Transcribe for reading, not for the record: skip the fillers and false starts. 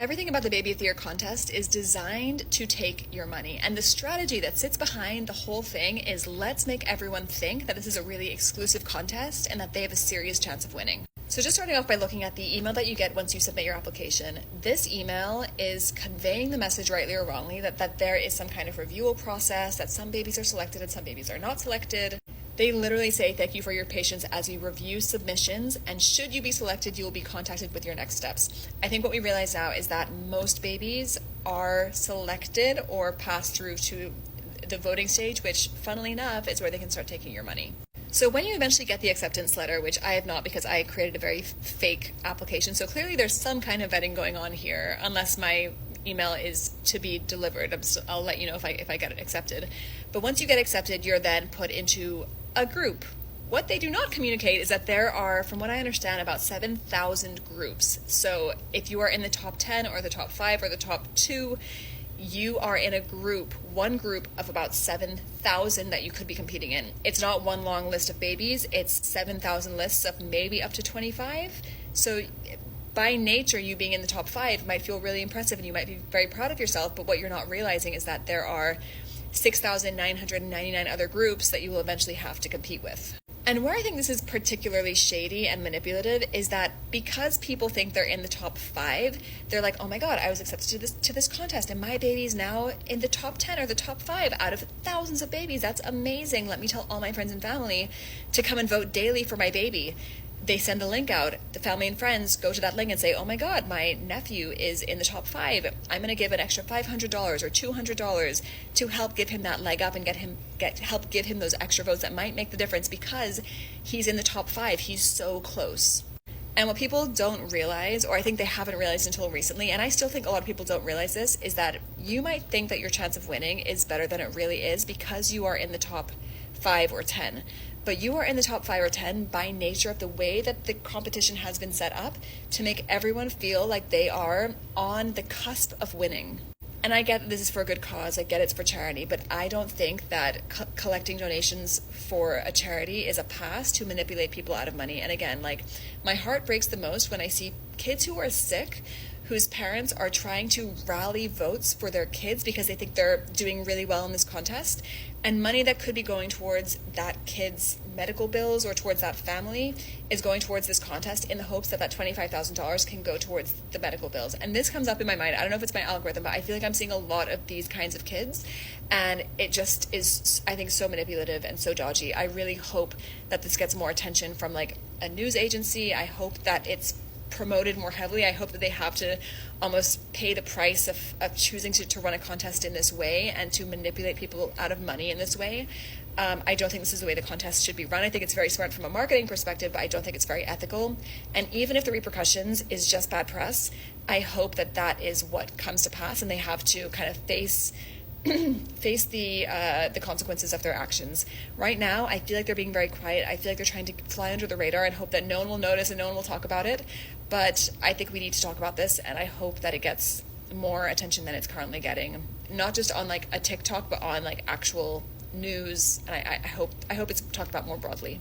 Everything about the Baby of the Year contest is designed to take your money. And the strategy that sits behind the whole thing is let's make everyone think that this is a really exclusive contest and that they have a serious chance of winning. So just starting off by looking at the email that you get once you submit your application, this email is conveying the message rightly or wrongly that there is some kind of review process, that some babies are selected and some babies are not selected. They literally say, thank you for your patience as we review submissions, and should you be selected, you will be contacted with your next steps. I think what we realize now is that most babies are selected or pass through to the voting stage, which, funnily enough, is where they can start taking your money. So when you eventually get the acceptance letter, which I have not because I created a very fake application, so clearly there's some kind of vetting going on here, unless my email is to be delivered. I'll let you know if I get it accepted. But once you get accepted, you're then put into a group. What they do not communicate is that there are, from what I understand, about 7,000 groups. So if you are in the top 10 or the top 5 or the top 2, you are in a group, one group of about 7,000 that you could be competing in. It's not one long list of babies, it's 7,000 lists of maybe up to 25. So by nature, you being in the top 5 might feel really impressive and you might be very proud of yourself, but what you're not realizing is that there are 6,999 other groups that you will eventually have to compete with. And where I think this is particularly shady and manipulative is that because people think they're in the top 5, they're like, oh my God, I was accepted to this contest and my baby's now in the top 10 or the top 5 out of thousands of babies. That's amazing. Let me tell all my friends and family to come and vote daily for my baby. They send the link out. The family and friends go to that link and say, oh my God, my nephew is in the top 5. I'm going to give an extra $500 or $200 to help give him that leg up and help give him those extra votes that might make the difference because he's in the top 5. He's so close. And what people don't realize, or I think they haven't realized until recently, and I still think a lot of people don't realize this, is that you might think that your chance of winning is better than it really is because you are in the top 5 or 10. But you are in the top 5 or 10 by nature of the way that the competition has been set up to make everyone feel like they are on the cusp of winning. And I get that this is for a good cause, I get it's for charity, but I don't think that collecting donations for a charity is a pass to manipulate people out of money. And again, like, my heart breaks the most when I see kids who are sick, whose parents are trying to rally votes for their kids because they think they're doing really well in this contest, and money that could be going towards that kid's medical bills or towards that family is going towards this contest in the hopes that that $25,000 can go towards the medical bills. And this comes up in my mind. I don't know if it's my algorithm, but I feel like I'm seeing a lot of these kinds of kids, and it just is, I think, so manipulative and so dodgy. I really hope that this gets more attention from like a news agency. I hope that it's promoted more heavily. I hope that they have to almost pay the price of choosing to run a contest in this way and to manipulate people out of money in this way. I don't think this is the way the contest should be run. I think it's very smart from a marketing perspective, but I don't think it's very ethical. And even if the repercussions is just bad press, I hope that that is what comes to pass and they have to kind of face the consequences of their actions. Right now, I feel like they're being very quiet. I feel like they're trying to fly under the radar and hope that no one will notice and no one will talk about it. But I think we need to talk about this, and I hope that it gets more attention than it's currently getting. Not just on like a TikTok, but on like actual news. And I hope it's talked about more broadly.